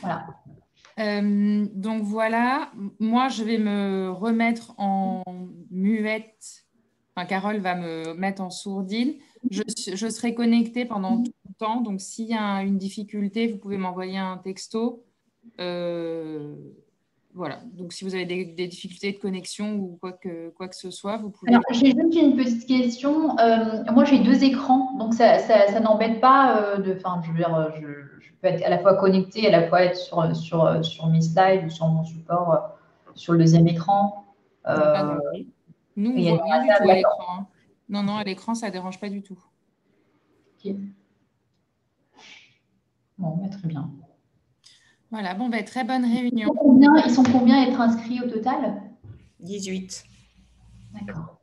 Voilà. Donc voilà, moi je vais me remettre en muette. Enfin, Carole va me mettre en sourdine. Je serai connectée pendant tout le temps. Donc s'il y a une difficulté, vous pouvez m'envoyer un texto. Euh, voilà. Donc si vous avez des difficultés de connexion ou quoi que ce soit, vous pouvez. Alors, j'ai juste une petite question. Moi, j'ai 2 écrans, donc ça n'embête pas enfin, je veux dire, je peux être à la fois connectée, à la fois être sur mes slides ou sur mon support sur le deuxième écran. Ah Euh, non. Nous, on et il y a voit une rien du tout à d'accord. l'écran, hein. Non, non, à l'écran, ça ne dérange pas du tout. Ok. Bon, bah, très bien. Voilà, bon, ben, très bonne réunion. Ils sont combien à être inscrits au total? 18. D'accord.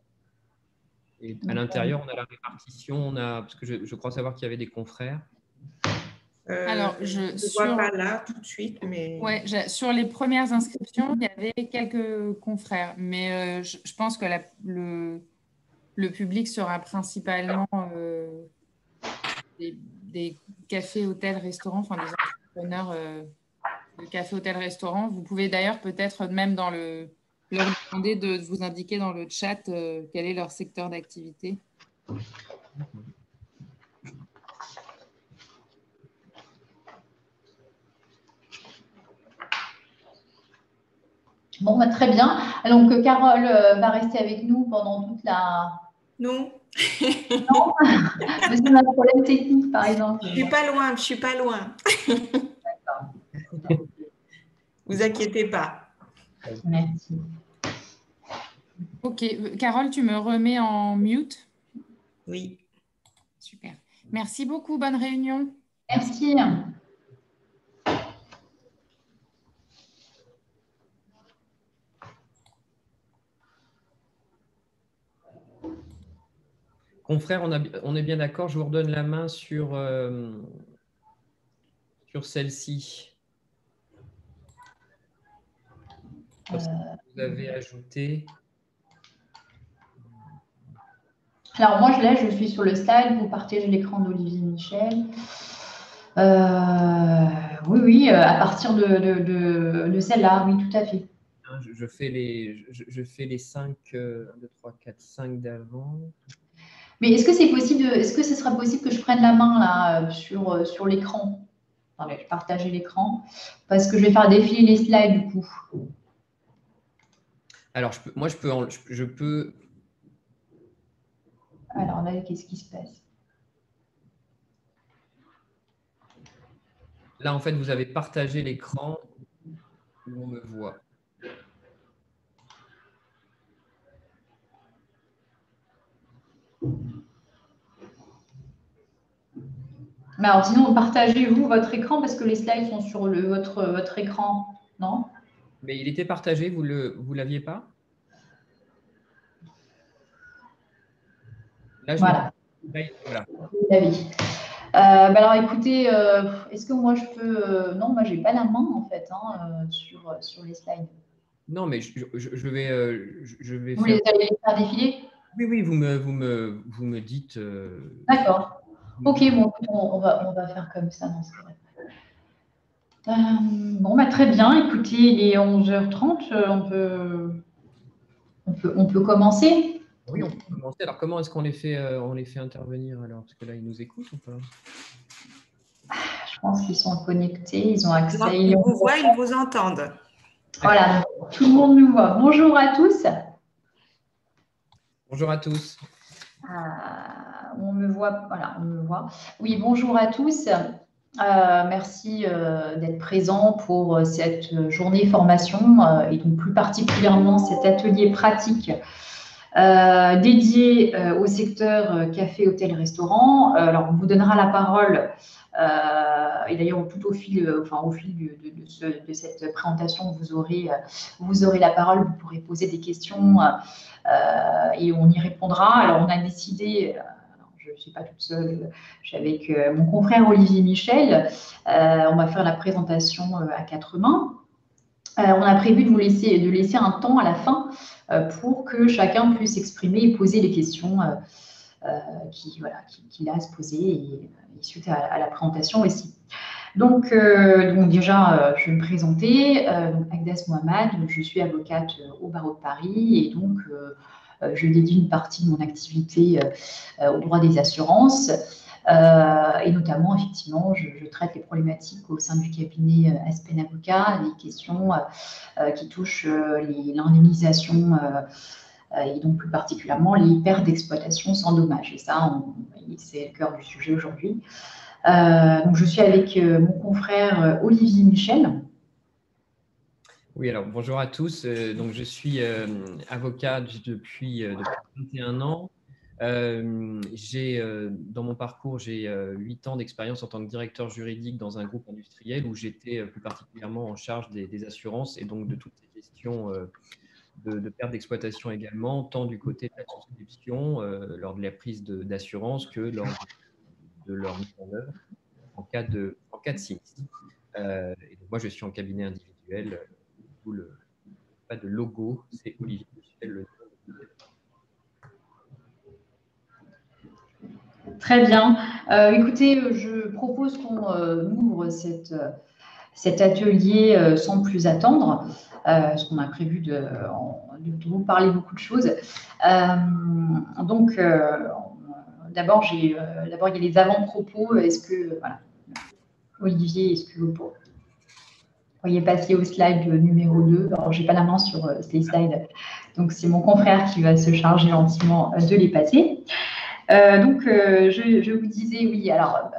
Et à l'intérieur, on a la répartition, parce que je crois savoir qu'il y avait des confrères. Alors, je ne vois pas là tout de suite, mais… Ouais, sur les premières inscriptions, il y avait quelques confrères, mais je pense que le public sera principalement des cafés, hôtels, restaurants, enfin des entrepreneurs de cafés, hôtels, restaurants. Vous pouvez d'ailleurs peut-être même leur demander de vous indiquer dans le chat quel est leur secteur d'activité. Bon, bah, très bien. Donc, Carole va rester avec nous pendant toute la… Non. Non, parce qu'on a un problème technique, par exemple. Je suis pas loin, je suis pas loin. D'accord. Vous inquiétez pas. Merci. Ok, Carole, tu me remets en mute? Oui. Super. Merci beaucoup, bonne réunion. Merci. Confrères, on est bien d'accord, je vous redonne la main sur celle-ci. Vous avez ajouté. Alors, moi, je suis sur le slide. Vous partagez l'écran d'Olivier Michel. Oui, à partir de celle-là, oui, tout à fait. Je fais les 5, 1, 2, 3, 4, 5 d'avant. Mais est-ce que ce sera possible que je prenne la main là sur l'écran? Attendez, je partageais l'écran parce que je vais faire défiler les slides du coup. Alors, je peux. Alors là, qu'est-ce qui se passe? Là, en fait, vous avez partagé l'écran où on me voit. Mais alors, sinon, partagez-vous votre écran parce que les slides sont sur votre écran, non? Mais il était partagé, vous l'aviez pas? Là, je Voilà. voilà. Vous l'avez. Alors, écoutez, est-ce que moi je peux… non, moi, j'ai pas la main en fait sur les slides. Non, mais je vais Vous faire. allez les faire défiler? Oui, vous me dites. D'accord. Ok, bon, on va faire comme ça dans ce cas. Bon, bah, très bien. Écoutez, il est 11h30. On peut commencer. Oui, on peut commencer. Alors, comment est-ce qu'on les fait intervenir alors? Parce que là, ils nous écoutent ou pas? Je pense qu'ils sont connectés, ils ont accès. Ils vous voient, ils vous entendent. Voilà, tout le monde nous voit. Bonjour à tous. Bonjour à tous. On me voit, voilà, on me voit. Oui, bonjour à tous. Merci d'être présents pour cette journée formation et donc plus particulièrement cet atelier pratique dédié au secteur café, hôtel, restaurant. Alors, on vous donnera la parole et d'ailleurs tout au fil de cette présentation, vous aurez la parole, vous pourrez poser des questions et on y répondra. Alors, on a décidé, je ne suis pas toute seule, je suis avec mon confrère Olivier Michel, on va faire la présentation à 4 mains. On a prévu de laisser un temps à la fin pour que chacun puisse s'exprimer et poser les questions qu'il a à se poser et suite à la présentation aussi. Donc déjà, je vais me présenter. Donc Agdes Mohamed, je suis avocate au barreau de Paris et donc je dédie une partie de mon activité au droit des assurances. Et notamment, effectivement, je traite les problématiques au sein du cabinet Aspen Avocat, les questions qui touchent l'indemnisation et donc plus particulièrement les pertes d'exploitation sans dommage. Et ça, c'est le cœur du sujet aujourd'hui. Donc, je suis avec mon confrère Olivier Michel. Oui, alors bonjour à tous. Donc, je suis avocat depuis 21 ans. Dans mon parcours, j'ai 8 ans d'expérience en tant que directeur juridique dans un groupe industriel où j'étais plus particulièrement en charge des assurances et donc de toutes ces questions de perte d'exploitation également, tant du côté de la souscription lors de la prise d'assurance que lors de leur mise en œuvre en cas de sinistre. Et donc moi, je suis en cabinet individuel, d'où pas de logo, c'est Olivier Michel, le nom. Très bien. Écoutez, je propose qu'on ouvre cet atelier sans plus attendre, parce qu'on a prévu de vous parler beaucoup de choses. D'abord, il y a les avant-propos. Est-ce que, voilà, Olivier, est-ce que vous pourriez passer au slide numéro 2? Alors, je n'ai pas la main sur ces slides, donc c'est mon confrère qui va se charger gentiment de les passer. Je vous disais, oui, alors,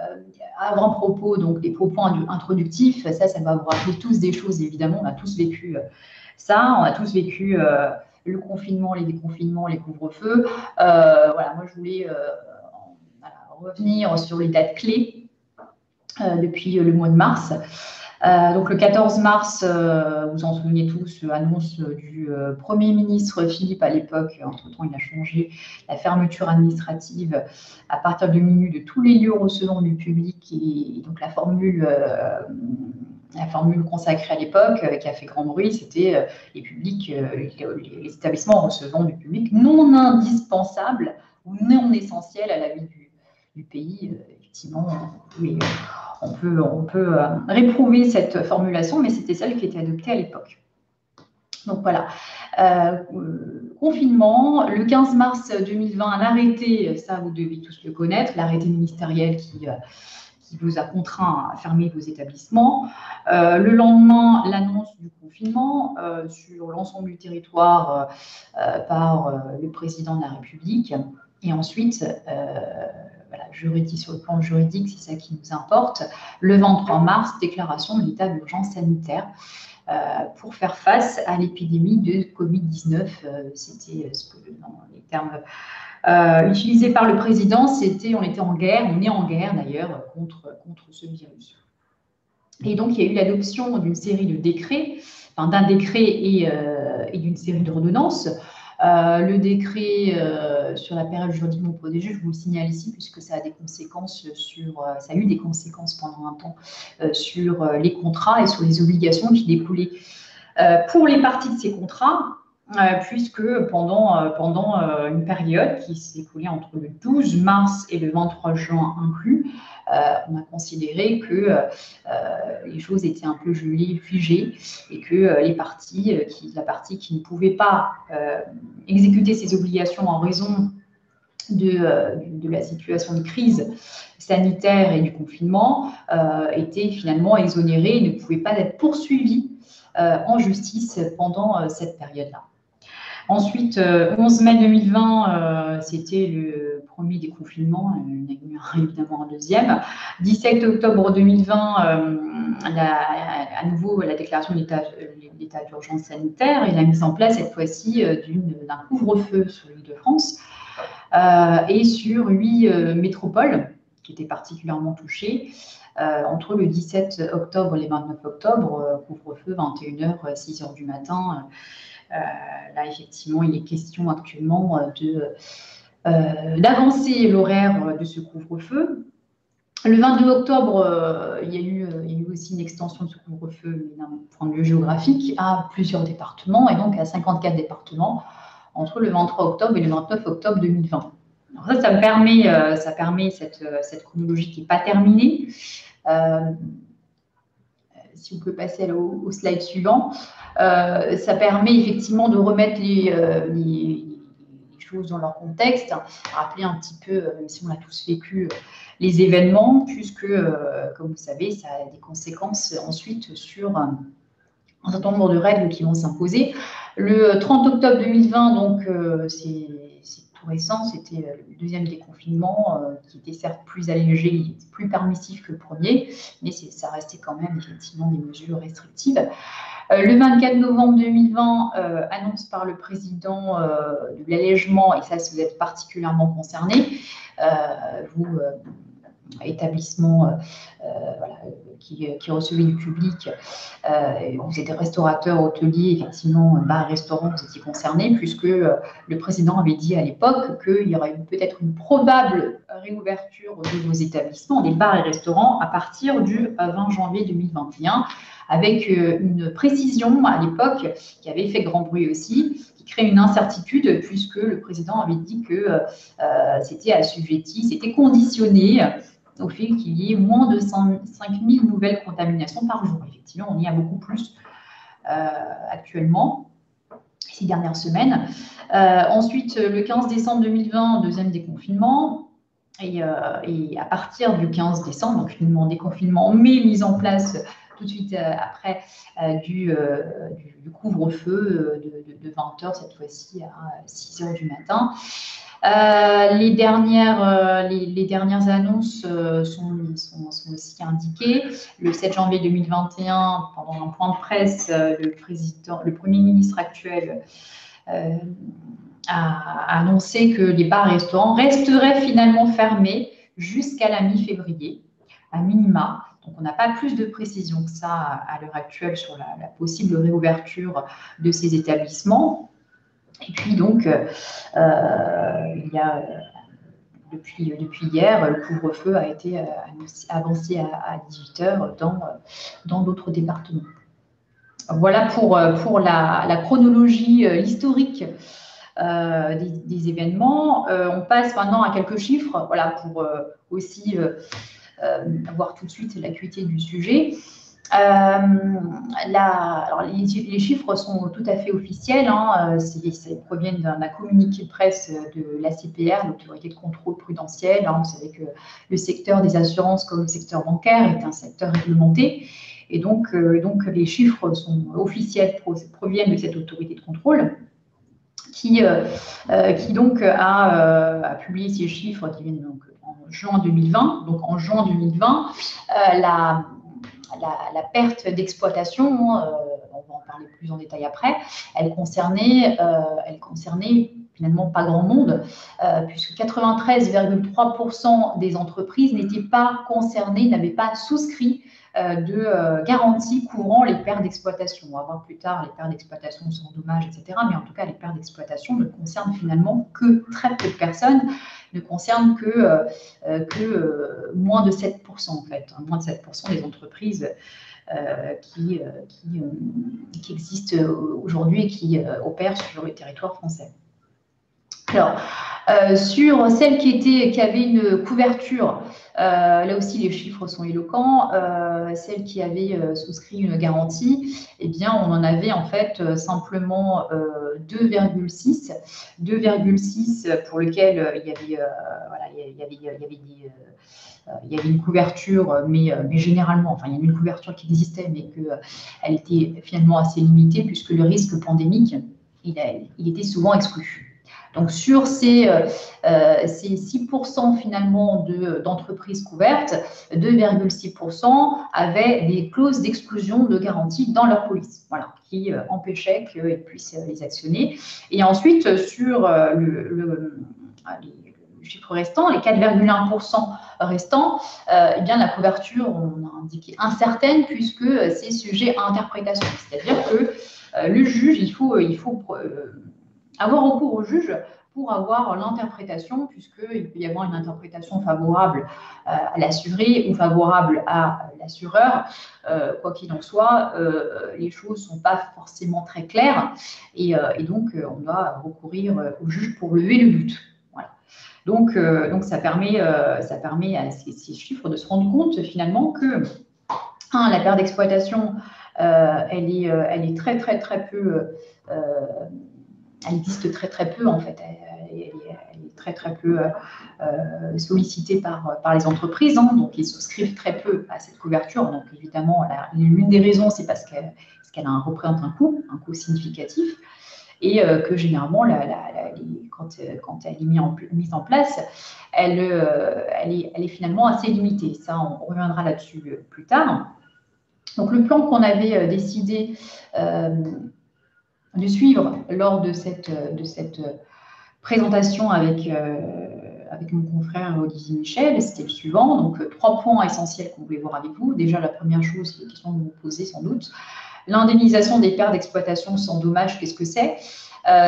avant propos, donc les propos introductifs, ça va vous rappeler tous des choses, évidemment, on a tous vécu ça, on a tous vécu le confinement, les déconfinements, les couvre-feux. Voilà, moi, je voulais revenir sur les dates clés depuis le mois de mars. Donc, le 14 mars, vous en souvenez tous, annonce du Premier ministre Philippe à l'époque. Entre-temps, il a changé la fermeture administrative à partir de minuit de tous les lieux recevant du public. Et donc, la formule consacrée à l'époque, qui a fait grand bruit, c'était les établissements recevant du public non indispensables ou non essentiels à la vie du pays. Effectivement, oui, on peut réprouver cette formulation, mais c'était celle qui était adoptée à l'époque. Donc voilà, confinement, le 15 mars 2020, un arrêté, ça vous devez tous le connaître, l'arrêté ministériel qui vous a contraint à fermer vos établissements. Le lendemain, l'annonce du confinement sur l'ensemble du territoire par le président de la République. Et ensuite, voilà, sur le plan juridique, c'est ça qui nous importe. Le 23 mars, déclaration de l'état d'urgence sanitaire pour faire face à l'épidémie de Covid-19. C'était dans les termes utilisés par le président, on était en guerre, on est en guerre d'ailleurs contre ce virus. Et donc, il y a eu l'adoption d'une série de décrets, enfin d'un décret et d'une série d'ordonnances. Le décret sur la période juridiquement protégée, je vous le signale ici, puisque ça a des conséquences ça a eu des conséquences pendant un temps sur les contrats et sur les obligations qui découlaient pour les parties de ces contrats, puisque pendant une période qui s'est écoulée entre le 12 mars et le 23 juin inclus, on a considéré que les choses étaient un peu gelées, figées, et que la partie qui ne pouvait pas exécuter ses obligations en raison de la situation de crise sanitaire et du confinement était finalement exonérée et ne pouvait pas être poursuivie en justice pendant cette période-là. Ensuite, 11 mai 2020, c'était le premier déconfinement, il y en a eu évidemment un deuxième. 17 octobre 2020, à nouveau la déclaration de l'état d'urgence sanitaire et la mise en place cette fois-ci d'un couvre-feu sur l'Île-de-France et sur 8 métropoles qui étaient particulièrement touchées. Entre le 17 octobre et le 29 octobre, couvre-feu 21h, 6h du matin. Là, effectivement, il est question actuellement d'avancer l'horaire de ce couvre-feu. Le 22 octobre, il y a eu aussi une extension de ce couvre-feu d'un point de vue géographique à plusieurs départements et donc à 54 départements entre le 23 octobre et le 29 octobre 2020. Alors ça permet cette chronologie qui n'est pas terminée. si on peut passer au slide suivant, ça permet effectivement de remettre les choses dans leur contexte, rappeler un petit peu, même si on a tous vécu les événements, puisque, comme vous savez, ça a des conséquences ensuite sur un certain nombre de règles qui vont s'imposer. Le 30 octobre 2020, donc c'est tout récent, c'était le deuxième déconfinement qui était certes plus allégé, plus permissif que le premier, mais ça restait quand même effectivement des mesures restrictives. Le 24 novembre 2020, annonce par le président de l'allègement, et ça, si vous êtes particulièrement concerné, vous, établissement voilà, qui recevait du public, vous êtes restaurateur, hôtelier, effectivement, bar, restaurant, vous étiez concernés, puisque le président avait dit à l'époque qu'il y aurait peut-être une probable réouverture de vos établissements, des bars et restaurants, à partir du 20 janvier 2021, avec une précision à l'époque qui avait fait grand bruit aussi, qui crée une incertitude, puisque le président avait dit que c'était assujetti, c'était conditionné au fait qu'il y ait moins de 5 000 nouvelles contaminations par jour. Effectivement, on y a beaucoup plus actuellement, ces dernières semaines. Ensuite, le 15 décembre 2020, deuxième déconfinement. Et à partir du 15 décembre, donc finalement déconfinement, mais mise en place tout de suite après du couvre-feu de 20h, cette fois-ci à 6h du matin. Les dernières annonces sont aussi indiquées. Le 7 janvier 2021, pendant un point de presse, le Premier ministre actuel a annoncé que les bars et restaurants resteraient finalement fermés jusqu'à la mi-février, à minima. Donc, on n'a pas plus de précision que ça à l'heure actuelle sur la possible réouverture de ces établissements. Et puis, donc, il y a, depuis hier, le couvre-feu a été avancé à 18h dans d'autres départements. Voilà pour la chronologie, l'historique des événements. On passe maintenant à quelques chiffres, voilà, pour aussi voir tout de suite l'acuité du sujet. Alors les chiffres sont tout à fait officiels, hein, ils proviennent d'un communiqué de presse de l'ACPR, l'autorité de contrôle prudentiel. Hein, vous savez que le secteur des assurances comme le secteur bancaire est un secteur réglementé. Et donc les chiffres sont officiels, proviennent de cette autorité de contrôle qui donc a publié ces chiffres qui viennent donc en juin 2020. Donc en juin 2020, la perte d'exploitation, on va en parler plus en détail après, elle concernait finalement pas grand monde, puisque 93,3% des entreprises n'étaient pas concernées, n'avaient pas souscrit de garantie couvrant les pertes d'exploitation. On va voir plus tard les pertes d'exploitation sans dommages, etc. Mais en tout cas, les pertes d'exploitation ne concernent finalement que très peu de personnes, ne concernent que moins de 7% en fait, hein, moins de 7% des entreprises qui existent aujourd'hui et qui opèrent sur le territoire français. Alors, sur celles qui avaient une couverture, là aussi les chiffres sont éloquents, celles qui avaient souscrit une garantie, eh bien on en avait en fait simplement 2,6 pour lequel il y avait une couverture, mais généralement, enfin il y avait une couverture qui existait, mais qu'elle était finalement assez limitée puisque le risque pandémique, il était souvent exclu. Donc, sur ces 6% finalement d'entreprises couvertes, 2,6% avaient des clauses d'exclusion de garantie dans leur police, voilà, qui empêchaient qu'ils puissent les actionner. Et ensuite, sur les chiffres restants, les 4,1% restants, eh bien, la couverture, on a indiqué incertaine puisque c'est sujet à interprétation. C'est-à-dire que le juge, il faut avoir recours au juge pour avoir l'interprétation, puisqu'il peut y avoir une interprétation favorable à l'assuré ou favorable à l'assureur. Quoi qu'il en soit, les choses ne sont pas forcément très claires et donc on doit recourir au juge pour lever le doute. Voilà. Donc ça permet à ces chiffres de se rendre compte finalement que La perte d'exploitation, elle est très peu, elle existe très peu en fait. Elle est très peu sollicitée par les entreprises, donc ils souscrivent très peu à cette couverture. Donc évidemment, l'une des raisons, c'est parce qu'elle représente un coût significatif, et que généralement, quand elle est mise en place, elle est finalement assez limitée. Ça, on reviendra là-dessus plus tard. Donc le plan qu'on avait décidé de suivre lors de cette présentation avec mon confrère Olivier Michel, c'était le suivant. Donc 3 points essentiels qu'on voulait voir avec vous. Déjà, la première chose, c'est la question que vous vous posez sans doute. L'indemnisation des pertes d'exploitation sans dommage, qu'est-ce que c'est?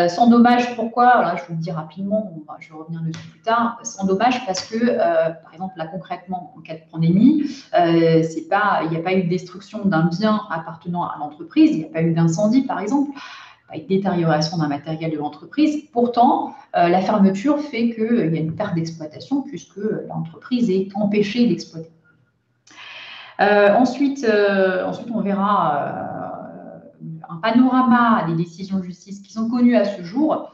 Sans dommage, pourquoi? Alors là, je vous le dis rapidement, je vais revenir dessus plus tard. Sans dommage parce que, par exemple, là concrètement, en cas de pandémie, il n'y a pas eu de destruction d'un bien appartenant à l'entreprise, il n'y a pas eu d'incendie, par exemple, pas eu de détérioration d'un matériel de l'entreprise. Pourtant, la fermeture fait qu'il y a une perte d'exploitation puisque l'entreprise est empêchée d'exploiter. Ensuite, on verra un panorama des décisions de justice qui sont connues à ce jour,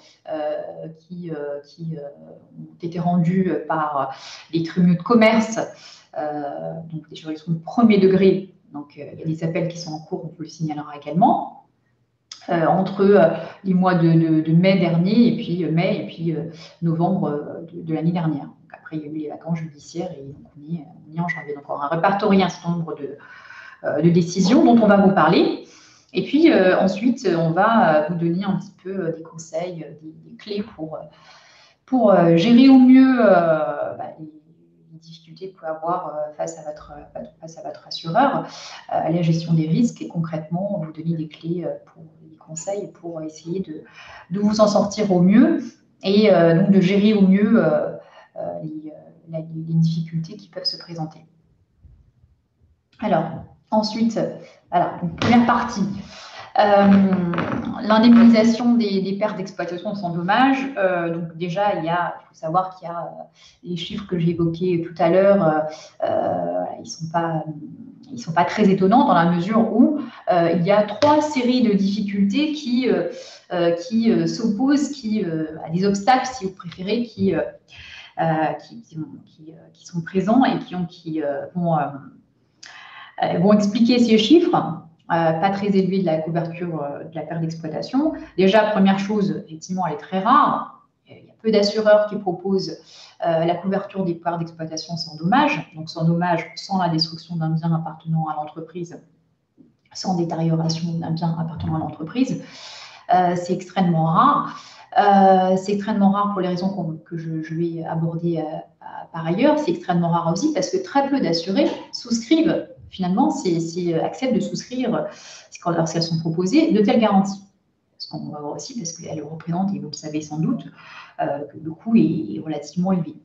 qui ont été rendues par les tribunaux de commerce, donc des juridictions de premier degré. Donc, il y a des appels qui sont en cours, on vous le signalera également. Entre les mois de mai dernier et puis mai et puis novembre de l'année dernière. Donc après, il y a eu les vacances judiciaires et donc on y est en janvier. Donc on a répertorié un certain nombre de décisions dont on va vous parler. Et puis ensuite, on va vous donner un petit peu des conseils, des clés pour gérer au mieux les difficultés que vous pouvez avoir face à votre assureur, la gestion des risques, et concrètement, vous donner des clés des conseils pour essayer de vous en sortir au mieux et donc de gérer au mieux les difficultés qui peuvent se présenter. Alors, ensuite, donc, première partie. L'indemnisation des pertes d'exploitation sans dommage. Donc déjà, il faut savoir qu'il y a les chiffres que j'ai évoqués tout à l'heure, ils sont pas très étonnants dans la mesure où il y a 3 séries de difficultés qui s'opposent, à des obstacles, si vous préférez, qui sont présents et qui vont expliquer ces chiffres. Pas très élevé de la couverture de la perte d'exploitation. Déjà, première chose, effectivement, elle est très rare. Il y a peu d'assureurs qui proposent la couverture des pertes d'exploitation sans dommage. Donc, sans dommage, sans la destruction d'un bien appartenant à l'entreprise, sans détérioration d'un bien appartenant à l'entreprise. C'est extrêmement rare. C'est extrêmement rare pour les raisons que je vais aborder par ailleurs. C'est extrêmement rare aussi parce que très peu d'assurés souscrivent, finalement, acceptent de souscrire, lorsqu'elles sont proposées, de telles garanties. Parce qu'on va voir aussi, parce qu'elles représentent, et vous le savez sans doute, que le coût est relativement élevé.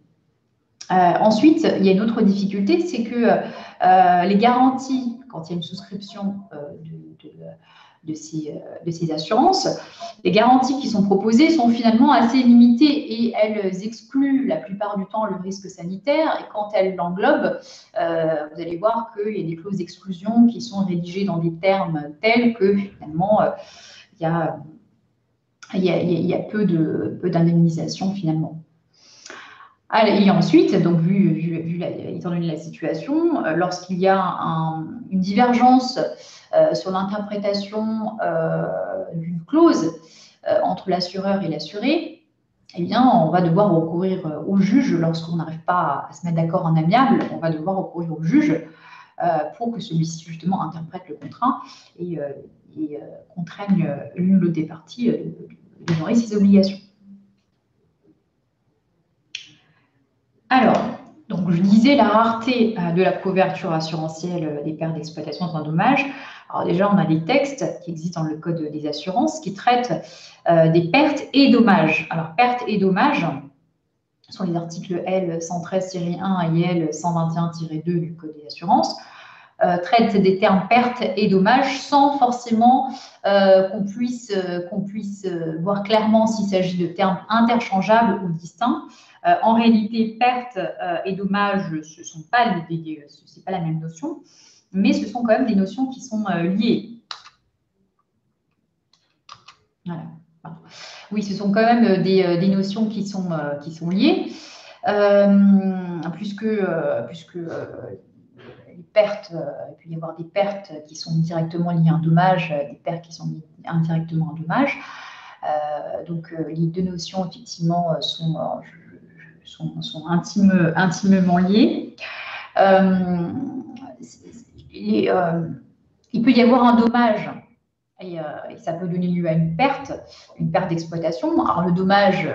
Ensuite, il y a une autre difficulté, c'est que les garanties, quand il y a une souscription de ces assurances, les garanties qui sont proposées sont finalement assez limitées et elles excluent la plupart du temps le risque sanitaire. Et quand elles l'englobent, vous allez voir qu'il y a des clauses d'exclusion qui sont rédigées dans des termes tels que finalement il y a peu d'indemnisation finalement. Et ensuite, donc étant donné la situation, lorsqu'il y a une divergence sur l'interprétation d'une clause entre l'assureur et l'assuré, eh bien, on va devoir recourir au juge lorsqu'on n'arrive pas à se mettre d'accord en amiable. On va devoir recourir au juge pour que celui-ci justement interprète le contrat et contraigne l'une ou l'autre des parties d'honorer ses obligations. Alors, donc je disais la rareté de la couverture assurantielle des pertes d'exploitation sans dommage. Alors déjà, on a des textes qui existent dans le Code des assurances qui traitent des pertes et dommages. Alors, pertes et dommages sont les articles L113-1 et L121-2 du Code des assurances, traitent des termes pertes et dommages sans forcément qu'on puisse voir clairement s'il s'agit de termes interchangeables ou distincts. En réalité, pertes et dommages, ce n'est pas la même notion. mais ce sont quand même des notions qui sont liées. Voilà. Oui, ce sont quand même des notions qui sont liées, puisque les pertes, il peut y avoir des pertes qui sont directement liées à un dommage, des pertes qui sont liées indirectement à un dommage. Donc, les deux notions, effectivement, sont intimement liées. Il peut y avoir un dommage et ça peut donner lieu à une perte d'exploitation. Alors, le dommage,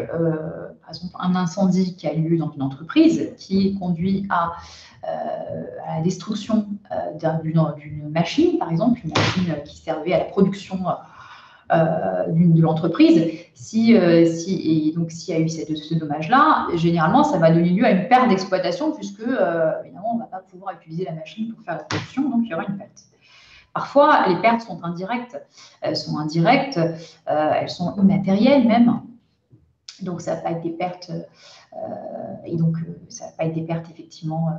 par exemple, un incendie qui a lieu dans une entreprise qui conduit à la destruction d'une machine, par exemple, une machine qui servait à la production de l'entreprise. S'il y a eu ce dommage-là, généralement, ça va donner lieu à une perte d'exploitation puisque, évidemment, on ne va pas pouvoir utiliser la machine pour faire la production, donc il y aura une perte. Parfois, les pertes sont indirectes. Elles sont immatérielles même. Donc, ça ne va pas être des pertes, ça va pas être des pertes effectivement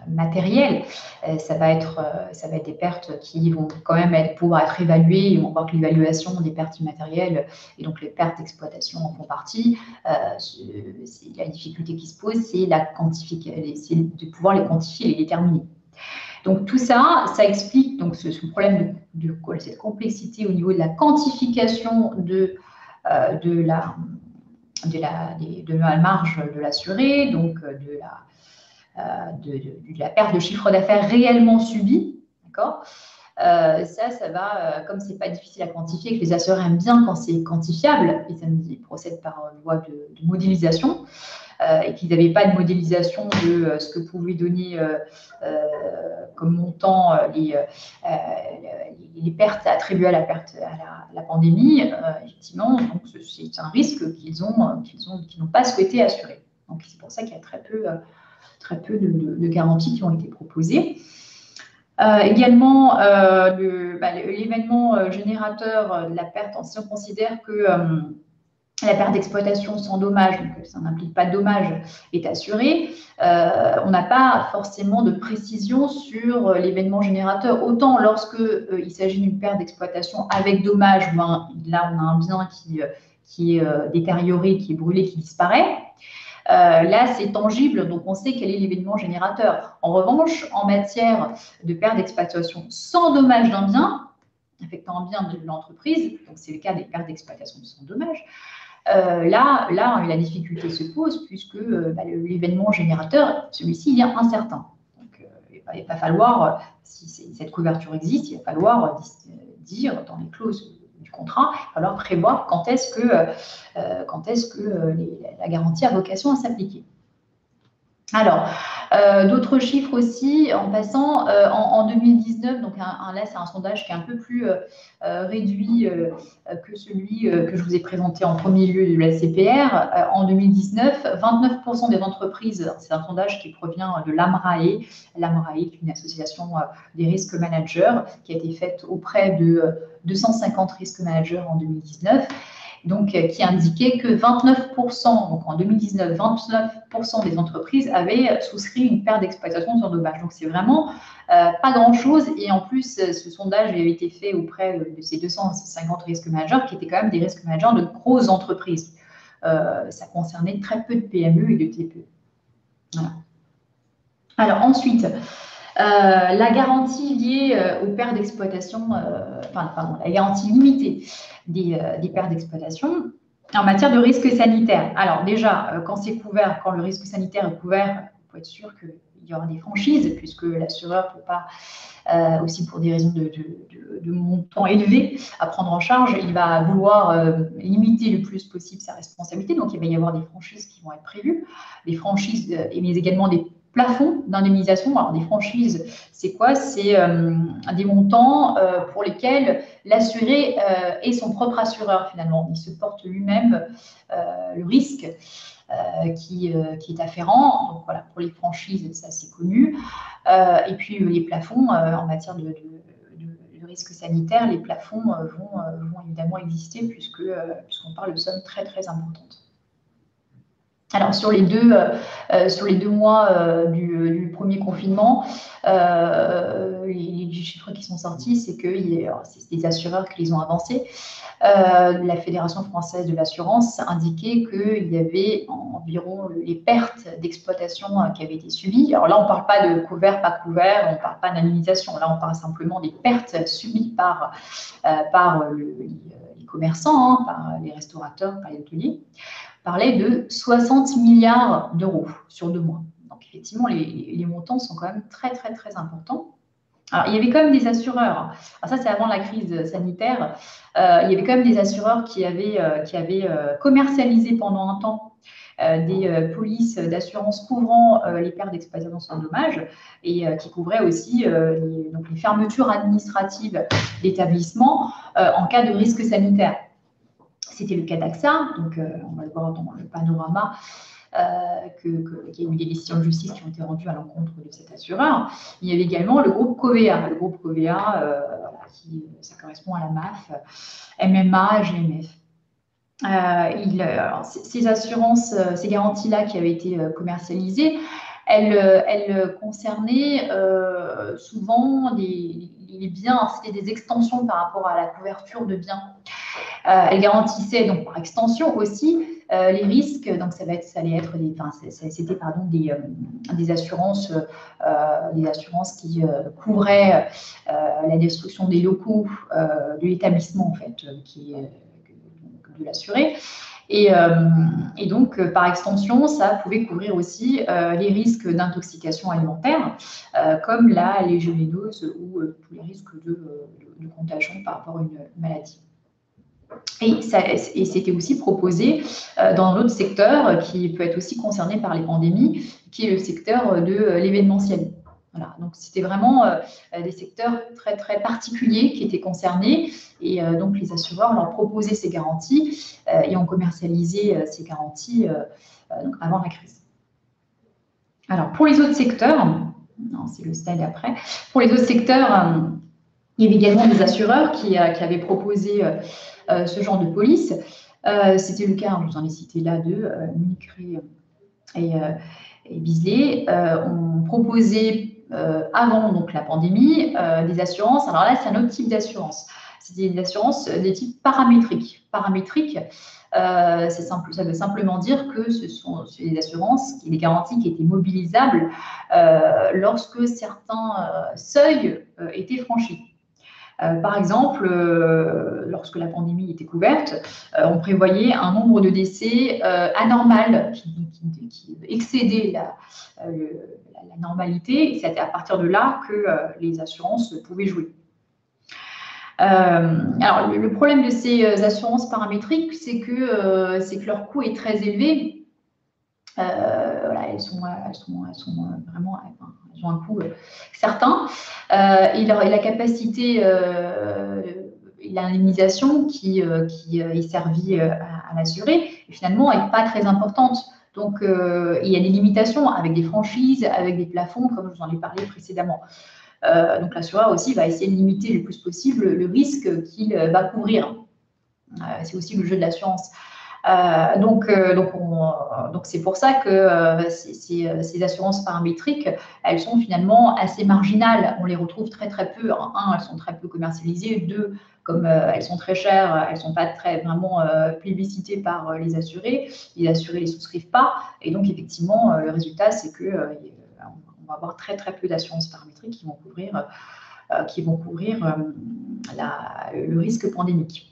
matérielles. Ça va être des pertes qui vont quand même pouvoir être évaluées. On voit que l'évaluation des pertes immatérielles et donc les pertes d'exploitation en font partie. La difficulté qui se pose, c'est de pouvoir les quantifier et les déterminer. Donc tout ça, ça explique donc ce problème de cette complexité au niveau de la quantification de la marge de l'assuré, donc de la perte de chiffre d'affaires réellement subie, d'accord. Ça va, comme c'est pas difficile à quantifier, que les assurés aiment bien quand c'est quantifiable, ils procèdent par voie de modélisation. Et qu'ils n'avaient pas de modélisation de ce que pouvaient donner comme montant les pertes attribuées à la pandémie, effectivement, donc c'est un risque qu'ils n'ont pas souhaité assurer. Donc c'est pour ça qu'il y a très peu de garanties qui ont été proposées. Également, l'événement générateur de la perte, si on considère que la perte d'exploitation sans dommage, donc ça n'implique pas de dommage, est assurée, on n'a pas forcément de précision sur l'événement générateur. Autant lorsque il s'agit d'une perte d'exploitation avec dommage, là on a un bien qui est détérioré, qui est brûlé, qui disparaît. Là, c'est tangible, donc on sait quel est l'événement générateur. En revanche, en matière de perte d'exploitation sans dommage d'un bien, affectant un bien de l'entreprise, donc c'est le cas des pertes d'exploitation sans dommage, là, la difficulté se pose puisque l'événement générateur, celui-ci, est incertain. Donc, il va falloir, si cette couverture existe, il va falloir dire dans les clauses du contrat, il va falloir prévoir quand est-ce que la garantie a vocation à s'appliquer. Alors, d'autres chiffres aussi, en passant, en 2019, donc là c'est un sondage qui est un peu plus réduit que celui que je vous ai présenté en premier lieu de la CPR. En 2019, 29% des entreprises, c'est un sondage qui provient de l'AMRAE. L'AMRAE est une association des risques managers qui a été faite auprès de 250 risques managers en 2019. Donc, qui indiquait que 29%, donc en 2019, 29% des entreprises avaient souscrit une perte d'exploitation sans dommage. Donc, c'est vraiment pas grand-chose. Et en plus, ce sondage avait été fait auprès de ces 250 risques managers, qui étaient quand même des risques managers de grosses entreprises. Ça concernait très peu de PME et de TPE. Voilà. Alors, ensuite, la garantie liée aux pertes d'exploitation, la garantie limitée des pertes d'exploitation en matière de risque sanitaire. Alors déjà, quand c'est couvert, quand le risque sanitaire est couvert, il faut être sûr qu'il y aura des franchises, puisque l'assureur ne peut pas, aussi pour des raisons de montant élevé à prendre en charge, il va vouloir limiter le plus possible sa responsabilité. Donc, il va y avoir des franchises qui vont être prévues, des franchises, mais également des plafonds d'indemnisation. Alors, des franchises, c'est quoi? C'est des montants pour lesquels l'assuré est son propre assureur, finalement. Il se porte lui-même le risque qui est afférent. Donc, voilà, pour les franchises, ça, c'est connu. Et puis, les plafonds, en matière de risque sanitaire, les plafonds vont évidemment exister puisqu'on parle de sommes très, très importantes. Alors, sur les deux mois du premier confinement, les chiffres qui sont sortis, c'est que c'est des assureurs qui les ont avancés. La Fédération française de l'assurance indiquait qu'il y avait environ les pertes d'exploitation qui avaient été subies. Alors là, on ne parle pas de couvert, pas couvert, on ne parle pas d'indemnisation. Là, on parle simplement des pertes subies par les commerçants, par les restaurateurs, par les hôteliers. Parlait de 60 milliards d'euros sur 2 mois. Donc, effectivement, les montants sont quand même très, très, très importants. Alors, il y avait quand même des assureurs. Alors, ça, c'est avant la crise sanitaire. Il y avait quand même des assureurs qui avaient commercialisé pendant un temps des polices d'assurance couvrant les pertes d'exploitation sans dommage et qui couvraient aussi les fermetures administratives d'établissements en cas de risque sanitaire. C'était le cas d'AXA, donc on va le voir dans le panorama, qu'il y a eu des décisions de justice qui ont été rendues à l'encontre de cet assureur. Il y avait également le groupe Covéa. Le groupe Covéa, ça correspond à la MAF, MMA, GMF. Ces assurances, ces garanties-là qui avaient été commercialisées, elles concernaient souvent les biens, c'était des extensions par rapport à la couverture de biens. Elle garantissait donc par extension aussi les risques. Donc c'était des assurances qui couvraient la destruction des locaux de l'établissement en fait, de l'assuré. Et donc, par extension, ça pouvait couvrir aussi les risques d'intoxication alimentaire, comme la légionellose ou tous les risques de contagion par rapport à une maladie. Et c'était aussi proposé dans l'autre secteur qui peut être aussi concerné par les pandémies, qui est le secteur de l'événementiel. Voilà, donc c'était vraiment des secteurs très, très particuliers qui étaient concernés et donc les assureurs leur proposaient ces garanties et ont commercialisé ces garanties donc avant la crise. Alors, pour les autres secteurs, c'est le slide après, pour les autres secteurs, il y avait également des assureurs qui avaient proposé ce genre de police. C'était le cas, je vous en ai cité là deux, Munich Re et Bisley, ont proposé avant donc, la pandémie des assurances. Alors là, c'est un autre type d'assurance. C'était des assurances de type paramétrique. Paramétrique, ça veut simplement dire que c'est des assurances, des garanties qui étaient mobilisables lorsque certains seuils étaient franchis. Par exemple, lorsque la pandémie était couverte, on prévoyait un nombre de décès anormal qui excédait la normalité, et c'était à partir de là que les assurances pouvaient jouer. Alors, le problème de ces assurances paramétriques, c'est que leur coût est très élevé. Voilà, elles ont vraiment elles ont un coût certain et la capacité et l'indemnisation qui est servie à l'assuré finalement n'est pas très importante. Donc il y a des limitations avec des franchises, avec des plafonds comme je vous en ai parlé précédemment. Donc l'assureur aussi va essayer de limiter le plus possible le risque qu'il va couvrir. C'est aussi le jeu de l'assurance. Donc c'est pour ça que ces assurances paramétriques, elles sont finalement assez marginales. On les retrouve très très peu. Un, elles sont très peu commercialisées. Deux, comme elles sont très chères, elles ne sont pas vraiment plébiscitées par les assurés. Les assurés ne les souscrivent pas. Et donc effectivement, le résultat, c'est que on va avoir très très peu d'assurances paramétriques qui vont couvrir le risque pandémique.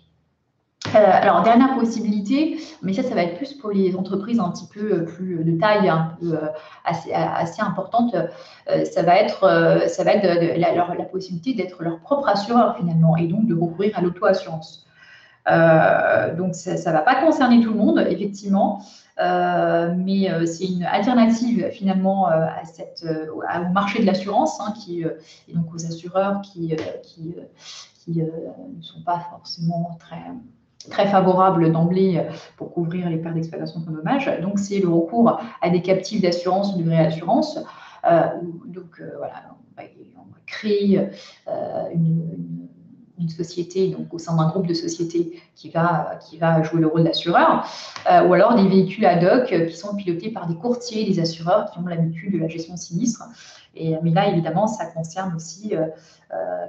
Alors, dernière possibilité, mais ça va être plus pour les entreprises un petit peu plus de taille, un peu assez importante, ça va être la possibilité d'être leur propre assureur finalement et donc de recourir à l'auto-assurance. Donc, ça ne va pas concerner tout le monde, effectivement, mais c'est une alternative finalement au marché de l'assurance et donc aux assureurs qui ne sont pas forcément très favorable d'emblée pour couvrir les pertes d'exploitation sans dommage. Donc, c'est le recours à des captifs d'assurance ou de réassurance. Voilà, on va créer une société, donc au sein d'un groupe de sociétés qui va jouer le rôle d'assureur, ou alors des véhicules ad hoc qui sont pilotés par des courtiers, des assureurs qui ont l'habitude de la gestion de sinistres. Mais là, évidemment, ça concerne aussi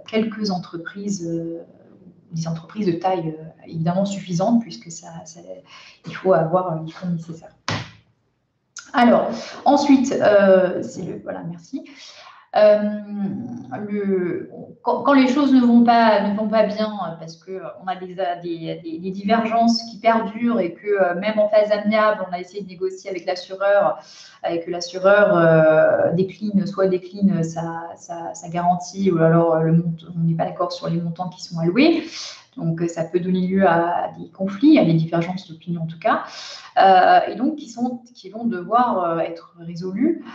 quelques entreprises, des entreprises de taille évidemment suffisante, puisque il faut avoir les fonds nécessaires. Alors, ensuite, voilà, merci. Quand les choses ne vont pas bien, parce qu'on a des divergences qui perdurent et que même en phase amiable, on a essayé de négocier avec l'assureur et que l'assureur décline sa garantie, ou alors on n'est pas d'accord sur les montants qui sont alloués. Donc, ça peut donner lieu à des conflits, à des divergences d'opinion en tout cas, et donc qui vont devoir être résolus.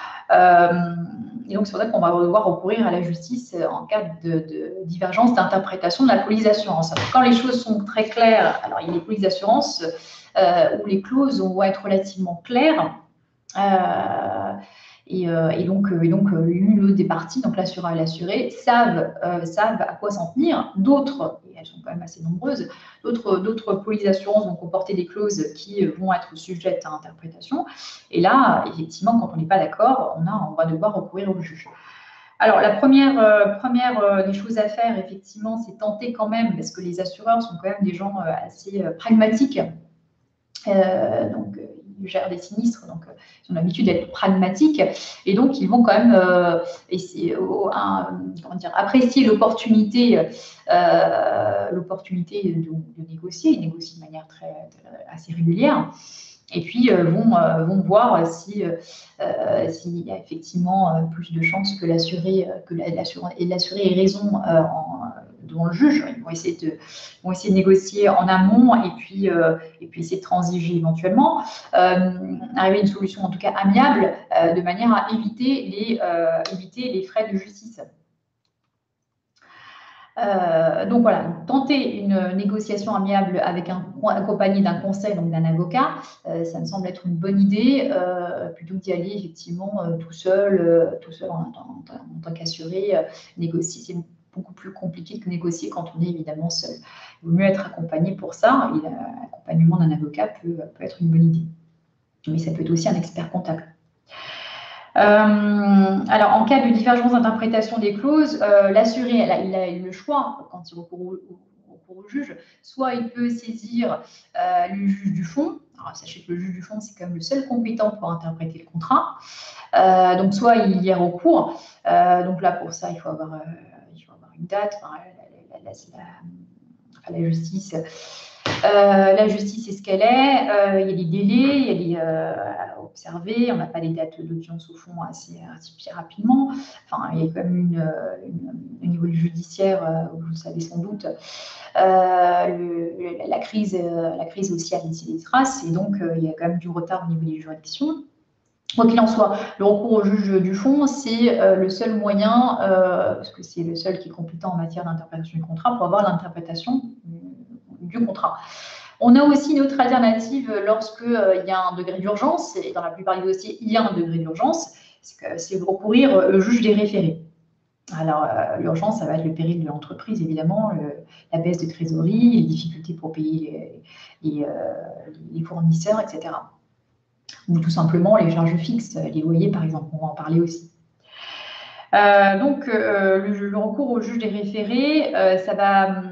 Et donc, c'est pour ça qu'on va devoir recourir à la justice en cas de divergence d'interprétation de la police d'assurance. Quand les choses sont très claires, alors il y a des polices d'assurance où les clauses vont être relativement claires. Et donc l'une des parties, donc l'assureur et l'assuré, savent à quoi s'en tenir. D'autres, et elles sont quand même assez nombreuses, d'autres polices d'assurance vont comporter des clauses qui vont être sujettes à interprétation. Et là, effectivement, quand on n'est pas d'accord, on va devoir recourir au juge. Alors, la première des choses à faire, effectivement, c'est tenter quand même, parce que les assureurs sont quand même des gens assez pragmatiques. Donc, ils gèrent des sinistres, donc ils ont l'habitude d'être pragmatiques, et donc ils vont quand même apprécier l'opportunité de négocier. Ils négocient de manière assez régulière, et puis vont voir s'il y a effectivement plus de chances que l'assuré ait raison devant le juge. Ils vont essayer de négocier en amont et puis essayer de transiger éventuellement, arriver à une solution en tout cas amiable, de manière à éviter les frais de justice. Donc voilà, tenter une négociation amiable accompagnée d'un conseil, donc d'un avocat, ça me semble être une bonne idée, plutôt que d'y aller effectivement tout seul en tant qu'assuré. Négocier, c'est beaucoup plus compliqué que négocier quand on est évidemment seul. Il vaut mieux être accompagné pour ça, et l'accompagnement d'un avocat peut être une bonne idée. Mais ça peut être aussi un expert comptable. Alors, en cas de divergence d'interprétation des clauses, l'assuré, il a le choix quand il recourt au juge. Soit il peut saisir le juge du fond. Alors, sachez que le juge du fond, c'est quand même le seul compétent pour interpréter le contrat. Donc, soit il y a recours. Donc là, pour ça, il faut avoir une date. La justice. La justice est ce qu'elle est, il y a des délais, il y a des à observer, on n'a pas les dates d'audience au fond assez rapidement. Enfin, il y a quand même au niveau du judiciaire, vous le savez sans doute, la crise aussi a laissé des traces, et donc il y a quand même du retard au niveau des juridictions. Quoi qu'il en soit, le recours au juge du fond, c'est le seul moyen, parce que c'est le seul qui est compétent en matière d'interprétation du contrat, pour avoir l'interprétation du contrat. On a aussi une autre alternative lorsqu'il y a un degré d'urgence, et dans la plupart des dossiers, il y a un degré d'urgence, c'est de recourir au juge des référés. Alors, l'urgence, ça va être le péril de l'entreprise, évidemment, la baisse de trésorerie, les difficultés pour payer les fournisseurs, etc. Ou tout simplement les charges fixes, les loyers, par exemple, on va en parler aussi. Donc, le recours au juge des référés, ça va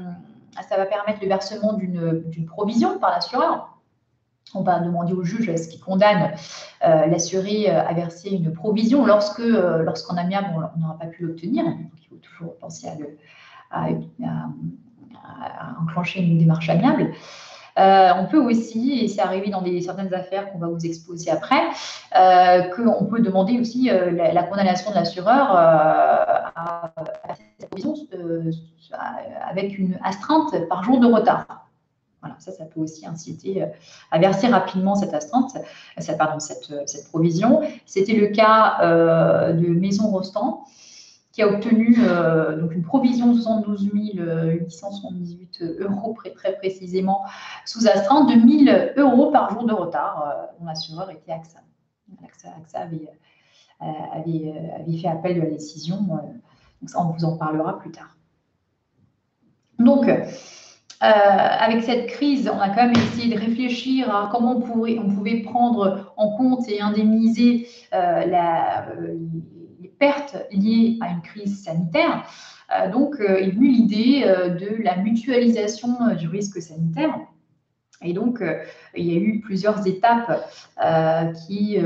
permettre le versement d'une provision par l'assureur. On va demander au juge ce qui condamne l'assuré à verser une provision lorsqu'en amiable, on n'aura pas pu l'obtenir. Donc, il faut toujours penser à enclencher une démarche amiable. On peut aussi, et c'est arrivé dans certaines affaires qu'on va vous exposer après, qu'on peut demander aussi la condamnation de l'assureur à cette provision avec une astreinte par jour de retard. Voilà, ça peut aussi inciter à verser rapidement cette astreinte, cette provision. C'était le cas de Maison Rostand, qui a obtenu donc une provision de 72 878 € très précisément, sous astreinte de 1 000 € par jour de retard, dont l'assureur était AXA. AXA avait fait appel de la décision, donc ça, on vous en parlera plus tard. Donc, avec cette crise, on a quand même essayé de réfléchir à comment on pouvait prendre en compte et indemniser les pertes liées à une crise sanitaire. Donc, est venue l'idée de la mutualisation du risque sanitaire. Et donc, il y a eu plusieurs étapes qui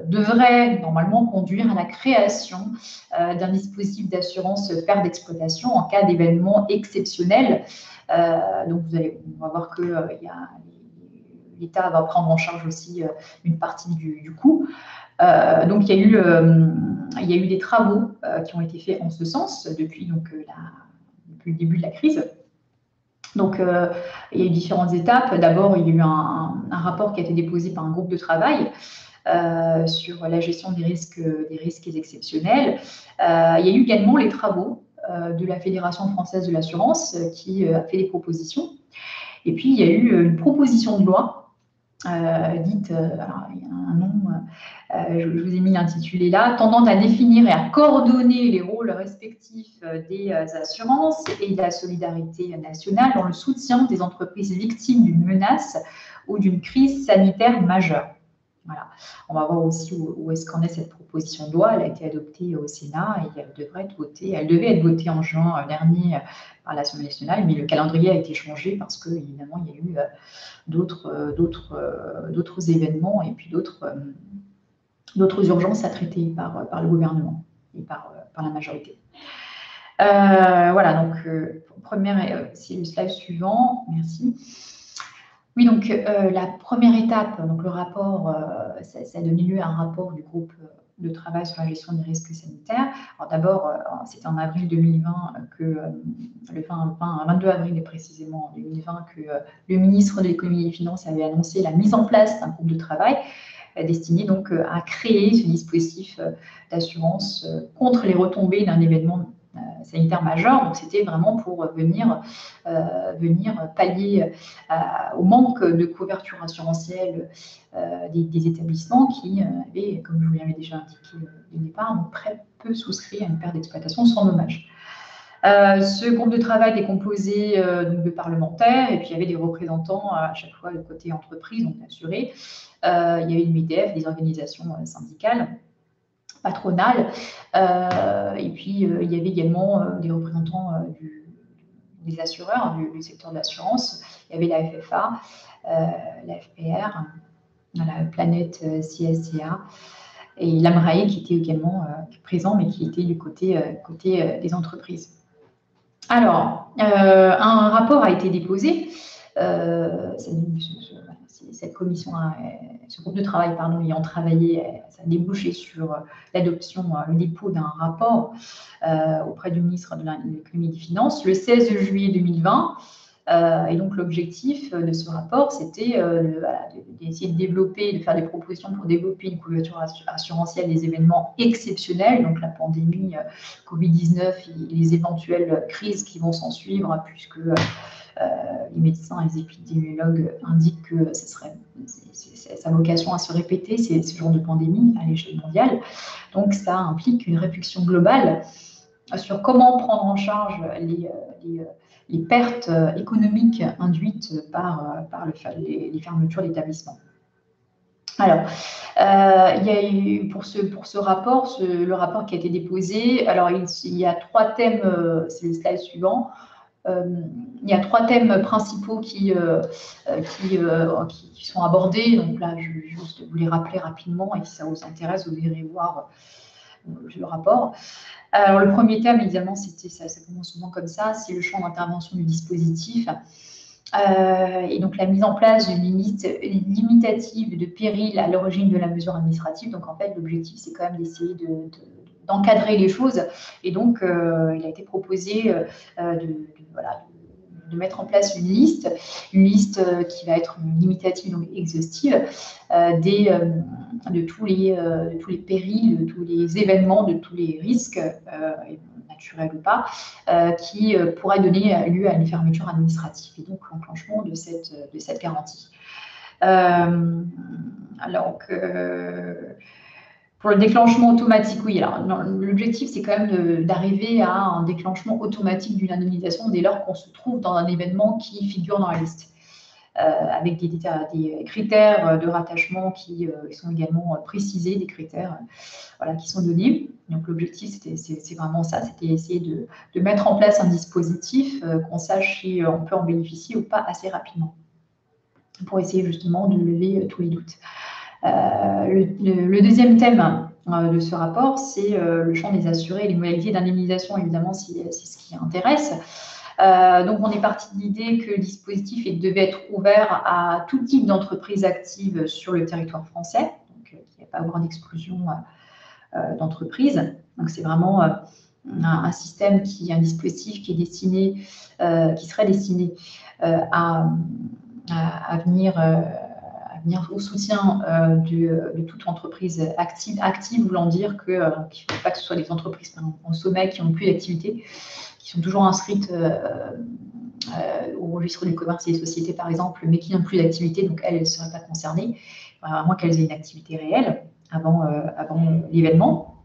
devraient normalement conduire à la création d'un dispositif d'assurance perte d'exploitation en cas d'événement exceptionnel. Donc, on va voir que l'État va prendre en charge aussi une partie du coût. Donc, il y a eu des travaux qui ont été faits en ce sens depuis le début de la crise. Donc, il y a eu différentes étapes. D'abord, il y a eu un rapport qui a été déposé par un groupe de travail sur la gestion des risques exceptionnels. Il y a eu également les travaux de la Fédération française de l'assurance qui a fait des propositions. Et puis, il y a eu une proposition de loi dite, alors, il y a un nom, je vous ai mis l'intitulé là, tendant à définir et à coordonner les rôles respectifs des assurances et de la solidarité nationale dans le soutien des entreprises victimes d'une menace ou d'une crise sanitaire majeure. Voilà. On va voir aussi où est-ce qu'en est cette proposition de loi. Elle a été adoptée au Sénat et elle devait être votée en juin dernier par l'Assemblée nationale, mais le calendrier a été changé parce que, évidemment, il y a eu d'autres événements et puis d'autres urgences à traiter par le gouvernement et par la majorité. Voilà, donc, c'est le slide suivant, merci. Oui, donc la première étape, donc le rapport, ça a donné lieu à un rapport du groupe de travail sur la gestion des risques sanitaires. Alors d'abord, c'était en avril 2020 le 22 avril précisément 2020 que le ministre de l'économie et des finances avait annoncé la mise en place d'un groupe de travail destiné donc à créer ce dispositif d'assurance contre les retombées d'un événement sanitaire majeur. Donc, c'était vraiment pour venir pallier au manque de couverture assurantielle des établissements qui avaient, comme je vous l'avais déjà indiqué au départ, donc très peu souscrit à une perte d'exploitation sans dommage. Ce groupe de travail est composé donc de parlementaires et puis il y avait des représentants à chaque fois du côté entreprise, donc assurés. Il y avait une MEDEF, des organisations syndicales, patronales, et puis il y avait également des représentants des assureurs du secteur de l'assurance. Il y avait la FFA, la FPR, la Planète CSCA et l'AMRAE qui était également présent, mais qui était du côté des entreprises. Alors, un rapport a été déposé. Cette commission, ce groupe de travail, ayant travaillé, ça a débouché sur l'adoption, le dépôt d'un rapport auprès du ministre de l'économie et des finances le 16 juillet 2020. Et donc, l'objectif de ce rapport, c'était d'essayer de faire des propositions pour développer une couverture assurantielle des événements exceptionnels, donc la pandémie Covid-19 et les éventuelles crises qui vont s'en suivre, puisque les médecins et les épidémiologues indiquent que sa vocation à se répéter, c'est ce genre de pandémie à l'échelle mondiale. Donc, ça implique une réflexion globale sur comment prendre en charge les pertes économiques induites par les fermetures d'établissements. Alors, il y a eu pour ce rapport, le rapport qui a été déposé, alors il y a 3 thèmes, c'est le slide suivant. Il y a 3 thèmes principaux qui sont abordés. Donc là, je vais juste vous les rappeler rapidement et si ça vous intéresse, vous irez voir le rapport. Alors, le premier thème, évidemment, ça commence souvent comme ça, c'est le champ d'intervention du dispositif. Et donc, la mise en place d'une limite limitative de péril à l'origine de la mesure administrative. Donc, en fait, l'objectif, c'est quand même d'essayer d'encadrer les choses. Et donc, il a été proposé de mettre en place une liste qui va être limitative, donc exhaustive, de tous les périls, de tous les événements, de tous les risques, naturels ou pas, qui pourraient donner lieu à une fermeture administrative et donc l'enclenchement de cette garantie. Pour le déclenchement automatique, oui. Alors, l'objectif, c'est quand même d'arriver à un déclenchement automatique d'une indemnisation dès lors qu'on se trouve dans un événement qui figure dans la liste, avec des critères de rattachement qui sont également précisés, des critères voilà, qui sont donnés. Donc, l'objectif, c'est vraiment ça, c'était essayer de mettre en place un dispositif qu'on sache si on peut en bénéficier ou pas assez rapidement, pour essayer justement de lever tous les doutes. Le deuxième thème de ce rapport, c'est le champ des assurés et les modalités d'indemnisation, évidemment, c'est ce qui intéresse. Donc, on est parti de l'idée que le dispositif devait être ouvert à tout type d'entreprises actives sur le territoire français, donc qu'il n'y a pas avoir d'exclusion d'entreprises. Donc, c'est vraiment un système un dispositif qui est destiné, qui serait destiné à venir au soutien de toute entreprise active, voulant dire qu'il ne faut pas que ce soit des entreprises en sommet qui n'ont plus d'activité, qui sont toujours inscrites au registre du commerce et des sociétés, par exemple, mais qui n'ont plus d'activité, donc elles ne seraient pas concernées, à moins qu'elles aient une activité réelle avant l'événement.